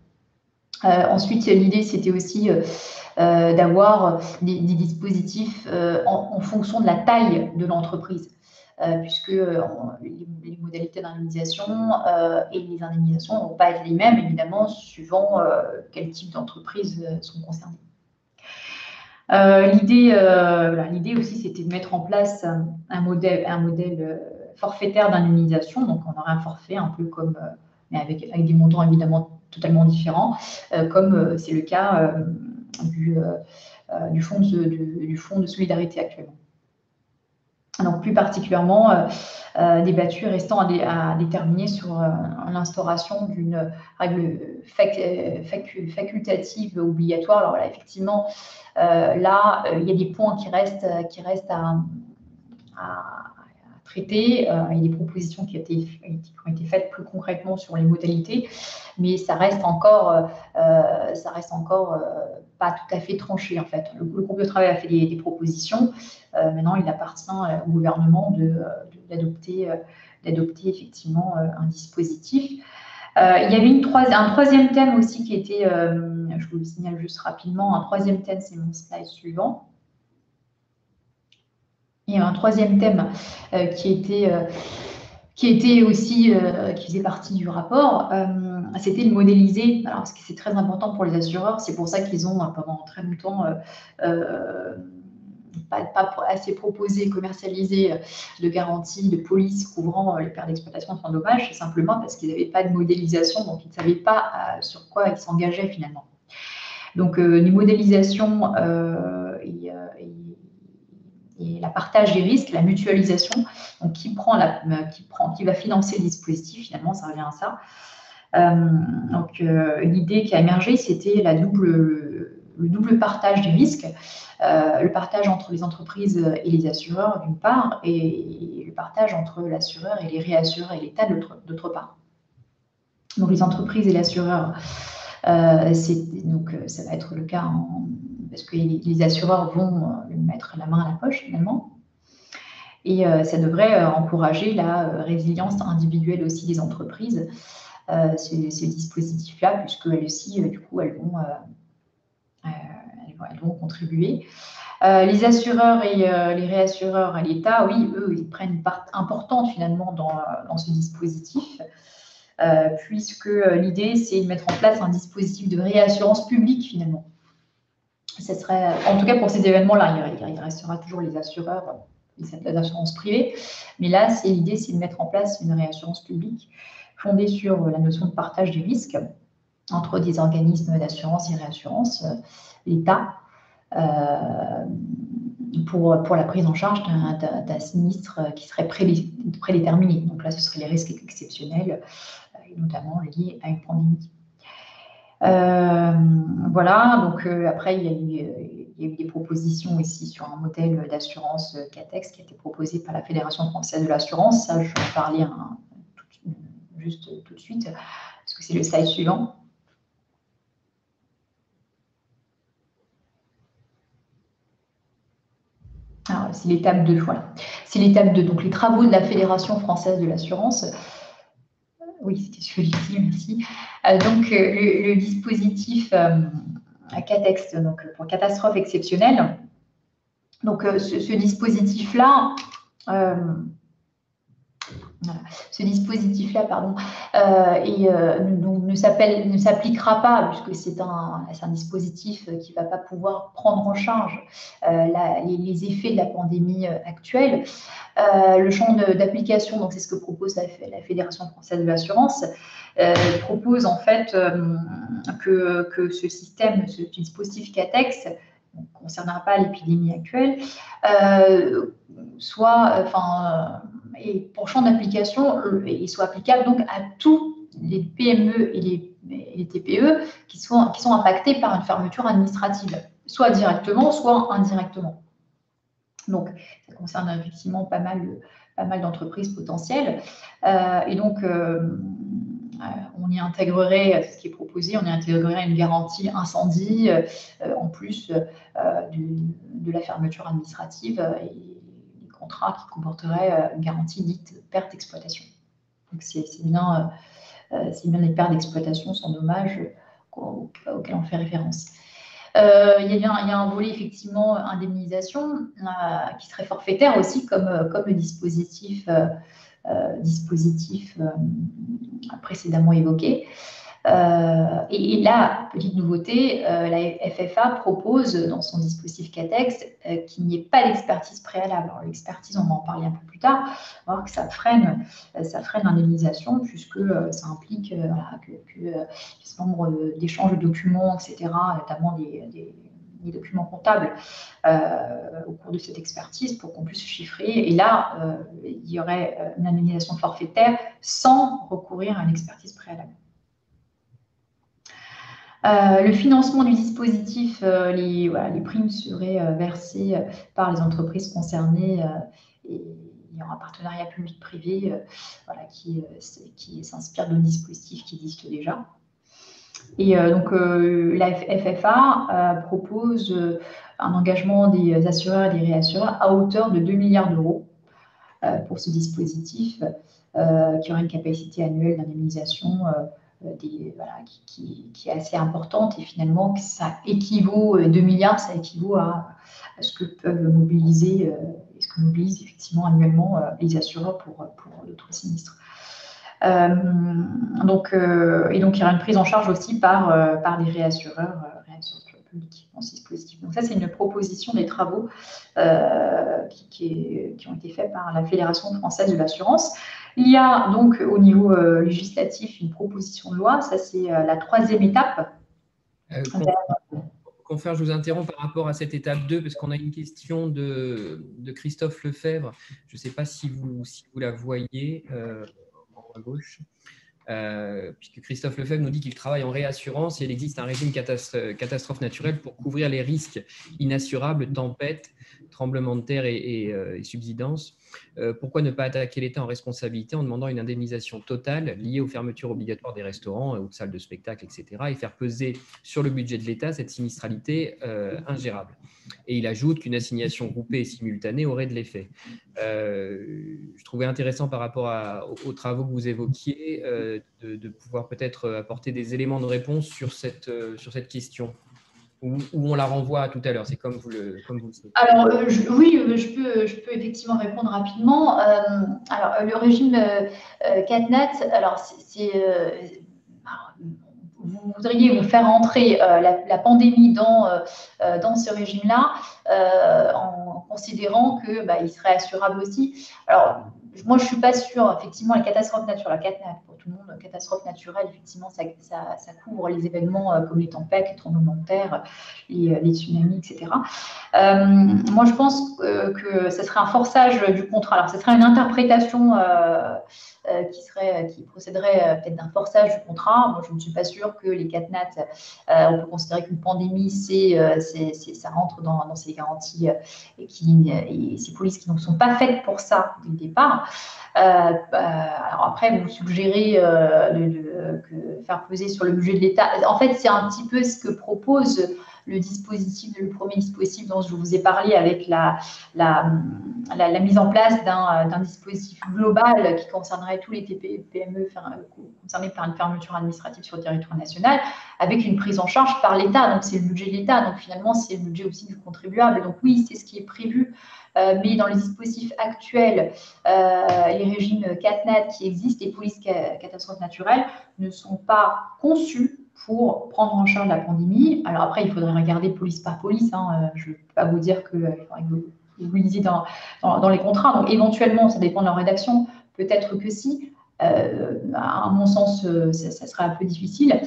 Ensuite, l'idée, c'était aussi d'avoir des dispositifs en fonction de la taille de l'entreprise. Puisque les modalités d'indemnisation et les indemnisations ne vont pas être les mêmes, évidemment, suivant quel type d'entreprise sont concernées. L'idée aussi, c'était de mettre en place un modèle forfaitaire d'indemnisation. Donc, on aurait un forfait un peu comme, mais avec des montants évidemment totalement différents, comme c'est le cas du fonds de solidarité actuellement. Donc, plus particulièrement débattu, restant à déterminer sur l'instauration d'une règle facultative obligatoire. Alors là, effectivement, il y a des points qui restent à traiter. Il y a des propositions qui ont été faites plus concrètement sur les modalités, mais ça reste encore pas tout à fait tranché en fait. Le groupe de travail a fait des propositions. Maintenant, il appartient au gouvernement d'adopter effectivement un dispositif. Il y avait un troisième thème aussi qui était, je vous le signale juste rapidement, un troisième thème, c'est mon slide suivant. Il y a un troisième thème qui faisait partie du rapport, c'était de modéliser. Alors, parce que c'est très important pour les assureurs, c'est pour ça qu'ils ont pendant très longtemps pas assez proposé, commercialisé de garanties, de police couvrant les pertes d'exploitation sans dommage, simplement parce qu'ils n'avaient pas de modélisation, donc ils ne savaient pas sur quoi ils s'engageaient finalement. Donc, les modélisations et la partage des risques, la mutualisation, donc qui va financer le dispositif, finalement, ça revient à ça. Donc, l'idée qui a émergé, c'était le double partage des risques, le partage entre les entreprises et les assureurs, d'une part, et le partage entre l'assureur et les réassureurs et l'État, d'autre part. Donc, les entreprises et l'assureur, ça va être le cas parce que les assureurs vont mettre la main à la poche finalement. Et ça devrait encourager la résilience individuelle aussi des entreprises, ce dispositif-là, puisqu'elles aussi, du coup, elles vont contribuer. Les assureurs et les réassureurs et l'État, oui, eux, ils prennent une part importante finalement dans ce dispositif, puisque l'idée, c'est de mettre en place un dispositif de réassurance publique finalement. Ça serait, en tout cas pour ces événements-là, il restera toujours les assureurs, les assurances privées, mais là, l'idée, c'est de mettre en place une réassurance publique fondée sur la notion de partage des risques entre des organismes d'assurance et réassurance, l'État, pour la prise en charge d'un sinistre qui serait prédéterminé. Donc là, ce seraient les risques exceptionnels, notamment liés à une pandémie. Voilà, donc après, il y a eu des propositions ici sur un modèle d'assurance CATEX qui a été proposé par la Fédération française de l'assurance. Ça, je vais en parler juste tout de suite, parce que c'est le slide suivant. Alors, c'est l'étape 2, voilà. C'est l'étape 2, donc les travaux de la Fédération française de l'assurance. Oui, c'était celui-ci, merci. Donc, le dispositif CATEX, donc pour catastrophe exceptionnelle. Donc, ce dispositif-là, voilà. Ce dispositif-là, pardon, donc ne s'appliquera pas, puisque c'est un dispositif qui ne va pas pouvoir prendre en charge les effets de la pandémie actuelle. Le champ d'application, donc c'est ce que propose la Fédération française de l'assurance, propose en fait que ce système, ce dispositif CATEX, ne concernera pas l'épidémie actuelle, et pour champ d'application, il soit applicable donc à tous les PME et les TPE qui sont impactés par une fermeture administrative, soit directement, soit indirectement. Donc, ça concerne effectivement pas mal d'entreprises potentielles. Et donc, on y intégrerait, ce qui est proposé, on y intégrerait une garantie incendie en plus de la fermeture administrative et les contrats qui comporteraient une garantie dite perte d'exploitation. Donc, c'est bien les pertes d'exploitation sans dommage auxquelles on fait référence. Il y a un volet effectivement indemnisation qui serait forfaitaire aussi comme le dispositif précédemment évoqué. Et là, petite nouveauté, la FFA propose dans son dispositif CATEX qu'il n'y ait pas d'expertise préalable. Alors l'expertise, on va en parler un peu plus tard, on va voir que ça freine l'indemnisation puisque ça implique ce nombre d'échanges de documents, etc., notamment des documents comptables au cours de cette expertise pour qu'on puisse chiffrer. Et là, il y aurait une indemnisation forfaitaire sans recourir à une expertise préalable. Le financement du dispositif, les primes seraient versées par les entreprises concernées et il y aura un partenariat public-privé qui s'inspire d'un dispositif qui existe déjà. Et donc, la FFA propose un engagement des assureurs et des réassureurs à hauteur de 2 milliards d'euros pour ce dispositif qui aura une capacité annuelle d'indemnisation qui est assez importante et finalement ça équivaut, 2 milliards, ça équivaut à ce que peuvent mobiliser, ce que mobilisent effectivement annuellement les assureurs pour d'autres sinistres. Donc, il y aura une prise en charge aussi par des réassureurs publics dans ce dispositif. Donc ça, c'est une proposition des travaux qui ont été faits par la Fédération française de l'assurance. Il y a donc au niveau législatif une proposition de loi, ça c'est la 3e étape. Confrère, je vous interromps par rapport à cette étape 2, parce qu'on a une question de Christophe Lefebvre. Je ne sais pas si vous la voyez en haut à gauche. Puisque Christophe Lefebvre nous dit qu'il travaille en réassurance et il existe un régime catastrophe naturelle pour couvrir les risques inassurables, tempêtes, tremblements de terre et subsidences. Pourquoi ne pas attaquer l'État en responsabilité en demandant une indemnisation totale liée aux fermetures obligatoires des restaurants, aux salles de spectacle, etc. et faire peser sur le budget de l'État cette sinistralité ingérable. Et il ajoute qu'une assignation groupée et simultanée aurait de l'effet. Je trouvais intéressant par rapport aux travaux que vous évoquiez de pouvoir peut-être apporter des éléments de réponse sur cette question. Ou on la renvoie tout à l'heure, c'est comme vous le souhaitez. Alors, oui, je peux effectivement répondre rapidement. Alors, le régime CatNat, alors vous voudriez vous faire entrer la pandémie dans ce régime-là en considérant qu'il serait assurable aussi. Alors, moi, je ne suis pas sûre, effectivement, la catastrophe naturelle, la CatNat, pour tout le monde, catastrophe naturelle, effectivement, ça couvre les événements comme les tempêtes, les tremblements de terre, les tsunamis, etc. Moi, je pense que ce serait un forçage du contrat. Alors, ce serait une interprétation qui procéderait peut-être d'un forçage du contrat. Moi, je ne suis pas sûre que les CatNat, on peut considérer qu'une pandémie, ça rentre dans ces garanties et ces polices qui ne sont pas faites pour ça dès le départ. Alors après, vous suggérez que faire peser sur le budget de l'État. En fait, c'est un petit peu ce que propose le premier dispositif dont je vous ai parlé avec la la mise en place d'un dispositif global qui concernerait tous les TPE-PME concernés par une fermeture administrative sur le territoire national, avec une prise en charge par l'État. Donc, c'est le budget de l'État. Donc, finalement, c'est le budget aussi du contribuable. Donc, oui, c'est ce qui est prévu. Mais dans les dispositifs actuels, les régimes CatNat qui existent, les polices catastrophes naturelles, ne sont pas conçus pour prendre en charge la pandémie. Alors après, il faudrait regarder police par police. Je ne peux pas vous dire que vous lisiez dans les contrats. Donc éventuellement, ça dépend de leur rédaction. Peut-être que si. À mon sens, ça serait un peu difficile.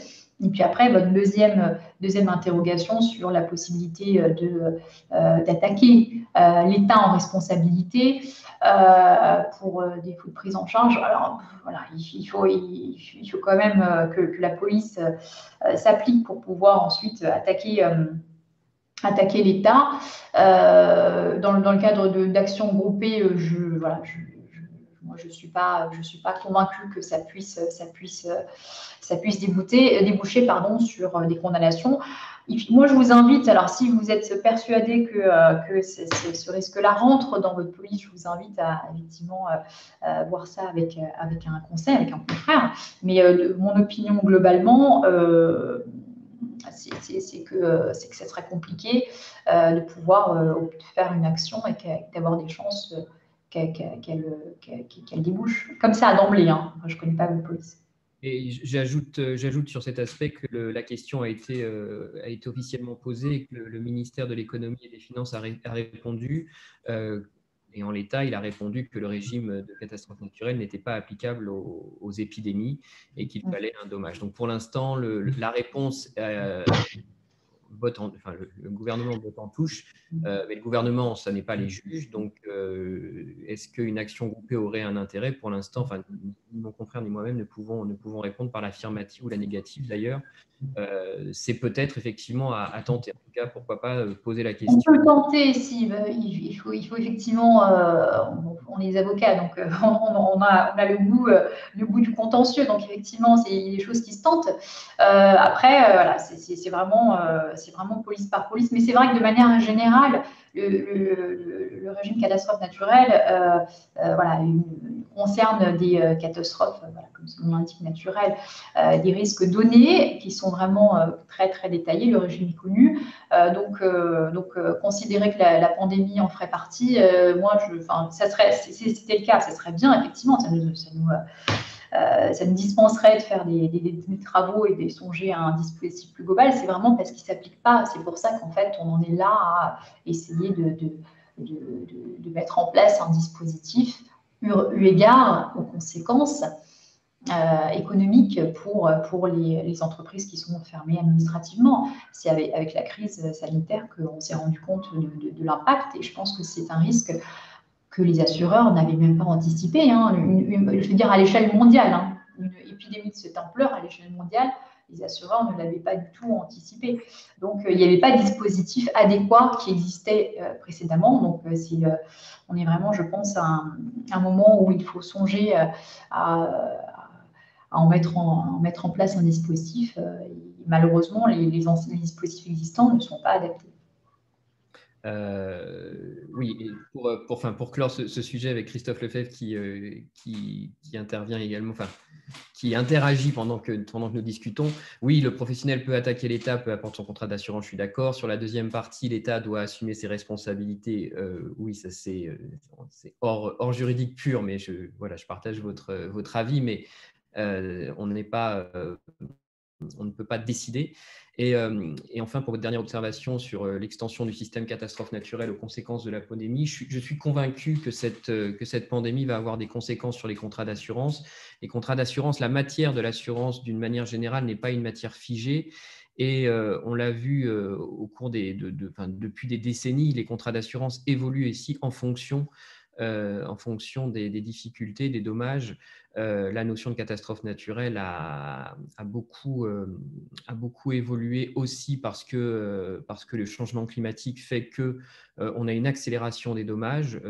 Et puis après, votre deuxième interrogation sur la possibilité d'attaquer l'État en responsabilité pour défaut de prise en charge. Alors voilà, il faut quand même que la police s'applique pour pouvoir ensuite attaquer l'État. Dans le cadre d'actions groupées, moi, je suis pas convaincue que ça puisse déboucher sur des condamnations. Moi, je vous invite, alors si vous êtes persuadé que ce risque-là rentre dans votre police, je vous invite à effectivement voir ça avec un conseil, avec un confrère. Mais mon opinion globalement, c'est que ça serait compliqué de pouvoir faire une action et d'avoir des chances qu'elle débouche. Comme ça, d'emblée. Moi, je ne connais pas votre police. Et j'ajoute sur cet aspect que la question a été officiellement posée et que le ministère de l'économie et des finances a répondu. Et en l'état, il a répondu que le régime de catastrophe naturelle n'était pas applicable aux épidémies et qu'il fallait un dommage. Donc pour l'instant, la réponse le gouvernement vote en touche, mais le gouvernement, ça n'est pas les juges. Donc, est-ce qu'une action groupée aurait un intérêt? Pour l'instant, ni mon confrère ni moi-même ne pouvons répondre par l'affirmative ou la négative. D'ailleurs, c'est peut-être effectivement à tenter. En tout cas, pourquoi pas poser la question. On peut tenter, si il faut effectivement, on est des avocats, donc on a le goût du contentieux, donc effectivement, c'est des choses qui se tentent. Après, voilà, c'est vraiment police par police, mais c'est vrai que de manière générale, le régime catastrophe naturelle, concerne des catastrophes, comme son nom l'indique, naturelles, des risques donnés qui sont vraiment très très détaillés. Le régime est connu. Donc, considérer que la pandémie en ferait partie, si c'était le cas, ça serait bien, effectivement, ça nous dispenserait de faire des travaux et de songer à un dispositif plus global. C'est vraiment parce qu'il ne s'applique pas. C'est pour ça qu'en fait, on en est là à essayer de mettre en place un dispositif eu égard aux conséquences économique pour les entreprises qui sont fermées administrativement. C'est avec la crise sanitaire qu'on s'est rendu compte de l'impact et je pense que c'est un risque que les assureurs n'avaient même pas anticipé. Je veux dire à l'échelle mondiale, une épidémie de cette ampleur à l'échelle mondiale, les assureurs ne l'avaient pas du tout anticipé. Donc, il n'y avait pas de dispositif adéquat qui existait précédemment. Donc, on est vraiment, je pense, à un moment où il faut songer à en mettre en place un dispositif. Malheureusement, les dispositifs existants ne sont pas adaptés. Oui, et pour clore ce sujet avec Christophe Lefebvre qui intervient également, qui interagit pendant que nous discutons. Oui, le professionnel peut attaquer l'État, peu importe son contrat d'assurance, je suis d'accord. Sur la deuxième partie, l'État doit assumer ses responsabilités. Oui, ça c'est hors juridique pur, mais je partage votre avis, mais on ne peut pas décider. Et enfin, pour votre dernière observation sur l'extension du système catastrophe naturelle aux conséquences de la pandémie, je suis convaincu que cette pandémie va avoir des conséquences sur les contrats d'assurance. Les contrats d'assurance, la matière de l'assurance, d'une manière générale, n'est pas une matière figée. Et on l'a vu au cours depuis des décennies, les contrats d'assurance évoluent ici en fonction des difficultés, des dommages. La notion de catastrophe naturelle a beaucoup évolué aussi parce que le changement climatique fait qu'on a une accélération des dommages,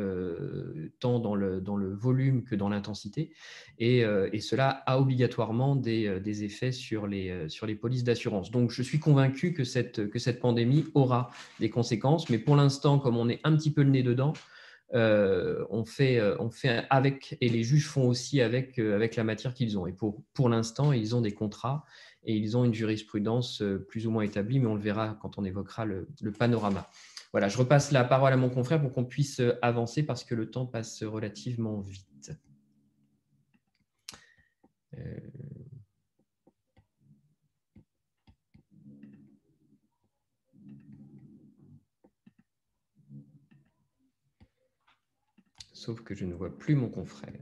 tant dans le volume que dans l'intensité. Et cela a obligatoirement des effets sur les polices d'assurance. Donc, je suis convaincu que cette pandémie aura des conséquences. Mais pour l'instant, comme on est un petit peu le nez dedans, on fait avec, et les juges font aussi avec la matière qu'ils ont. Et pour l'instant, ils ont des contrats et ils ont une jurisprudence plus ou moins établie, mais on le verra quand on évoquera le panorama. Voilà, je repasse la parole à mon confrère pour qu'on puisse avancer parce que le temps passe relativement vite. Sauf que je ne vois plus mon confrère.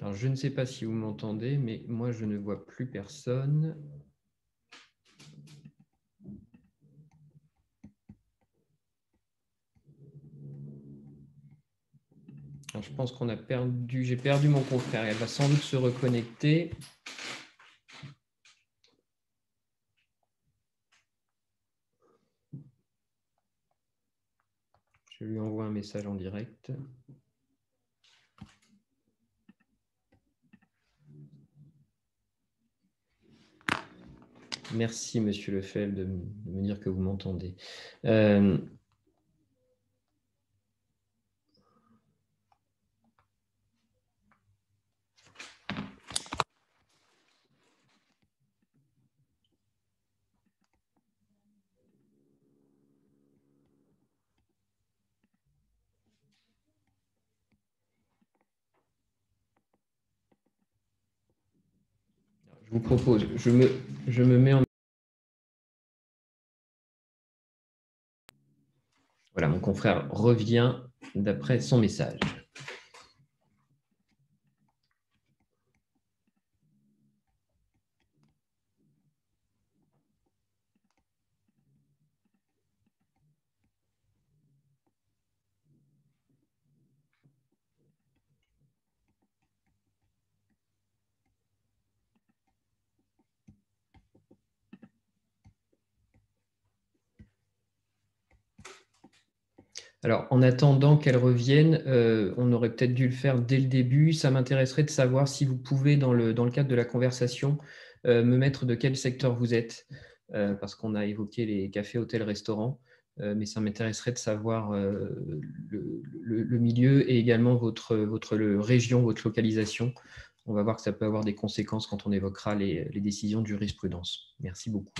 Alors, je ne sais pas si vous m'entendez, mais moi, je ne vois plus personne. Alors, je pense qu'on a perdu, j'ai perdu mon confrère. Elle va sans doute se reconnecter. Je lui envoie un message en direct. Merci, Monsieur Lefebvre, de me dire que vous m'entendez. Je vous propose, je me mets en... Voilà, mon confrère revient d'après son message. Alors, en attendant qu'elle revienne, on aurait peut-être dû le faire dès le début. Ça m'intéresserait de savoir si vous pouvez, dans le cadre de la conversation, me mettre de quel secteur vous êtes, parce qu'on a évoqué les cafés, hôtels, restaurants, mais ça m'intéresserait de savoir le milieu et également votre région, votre localisation. On va voir que ça peut avoir des conséquences quand on évoquera les décisions de jurisprudence. Merci beaucoup.